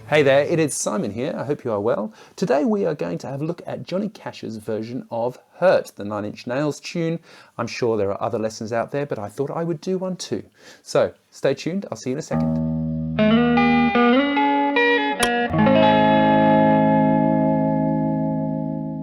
Hey there, it is Simon here. I hope you are well. Today we are going to have a look at Johnny Cash's version of Hurt, the Nine Inch Nails tune. I'm sure there are other lessons out there, but I thought I would do one too. So stay tuned, I'll see you in a second.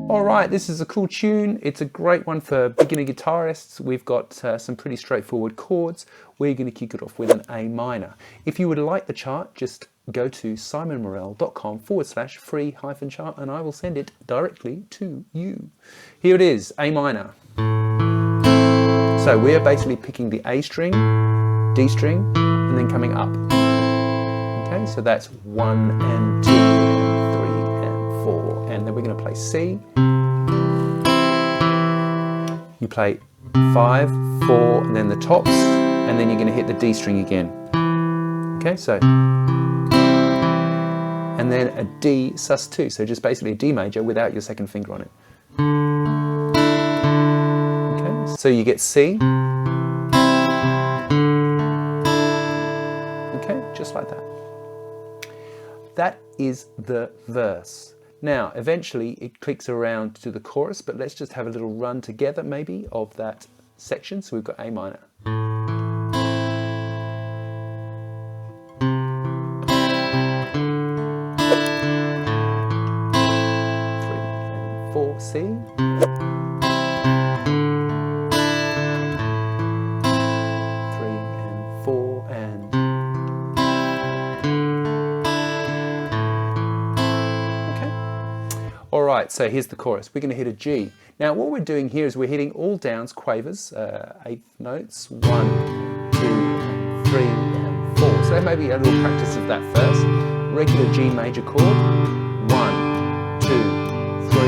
Alright, this is a cool tune. It's a great one for beginner guitarists. We've got some pretty straightforward chords. We're going to kick it off with an A minor. If you would like the chart, just go to simonmorell.com/free-chart and I will send it directly to you. Here it is, A minor. So we're basically picking the A string, D string, and then coming up. Okay, so that's 1 and 2 and 3 and 4. And then we're going to play C. You play 5, 4, and then the tops, and then you're going to hit the D string again. Okay, so, and then a D sus2, so just basically a D major without your second finger on it. Okay, so you get C. Okay, just like that. That is the verse. Now, eventually it clicks around to the chorus, but let's just have a little run together maybe of that section. So we've got A minor. 4, C. 3 and 4 and. Okay. All right, so here's the chorus. We're going to hit a G. Now what we're doing here is we're hitting all downs, quavers, eighth notes, 1, 2, and 3, and 4. So maybe a little practice of that first. Regular G major chord, 1, 2, 3,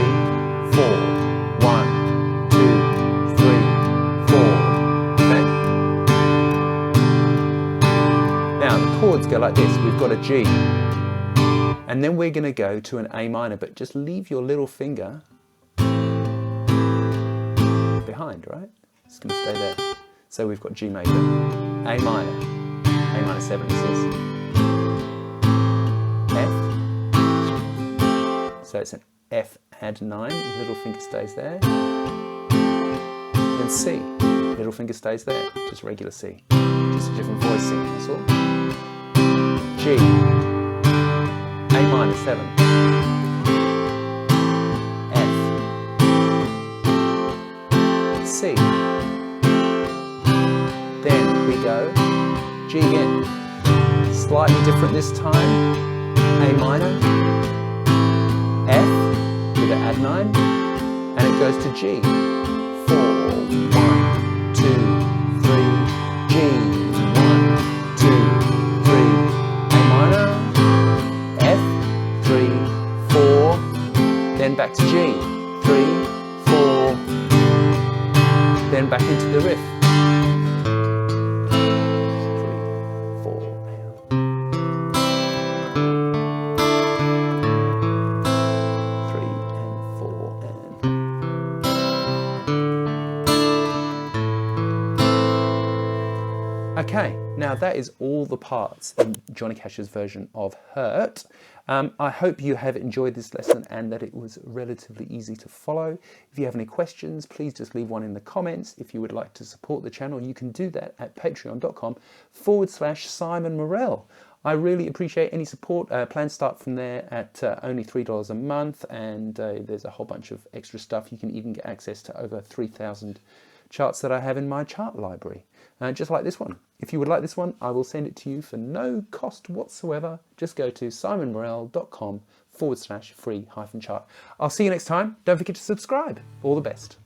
4, 1, 2, 3, 4. Okay. Now the chords go like this. We've got a G, and then we're going to go to an A minor, but just leave your little finger behind, right? It's going to stay there. So we've got G major, A minor, A minor 7 is this, F. So it's an F add 9, little finger stays there. Then C, little finger stays there, just regular C. Just a different voicing, that's all. G, A minor 7, F, C. Then we go G again. Slightly different this time. A minor, F, with an add 9, and it goes to G. 4, 1, 2, 3, G. 1, 2, 3, A minor, F, 3, 4, then back to G. 3, 4, then back into the riff. 3, 4, Okay, now that is all the parts in Johnny Cash's version of Hurt. I hope you have enjoyed this lesson and that it was relatively easy to follow. If you have any questions, please just leave one in the comments. If you would like to support the channel, you can do that at patreon.com/Simon Morell. I really appreciate any support. Plans start from there at only $3 a month, and there's a whole bunch of extra stuff. You can even get access to over 3,000 charts that I have in my chart library, just like this one. If you would like this one, I will send it to you for no cost whatsoever. Just go to simonmorell.com/free-chart. I'll see you next time. Don't forget to subscribe. All the best.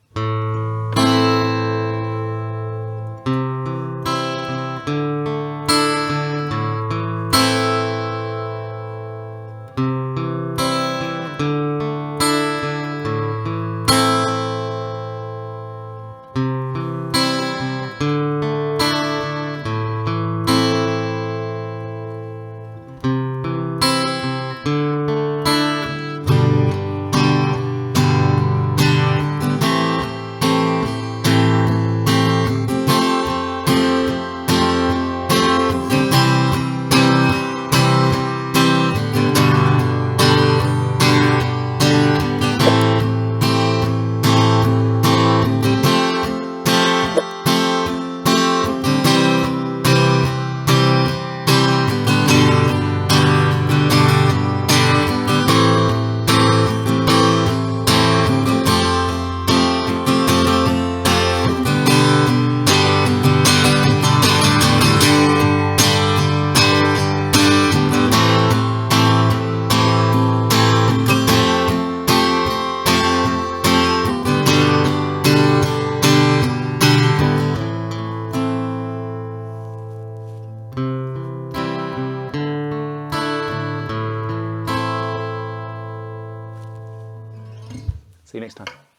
See you next time.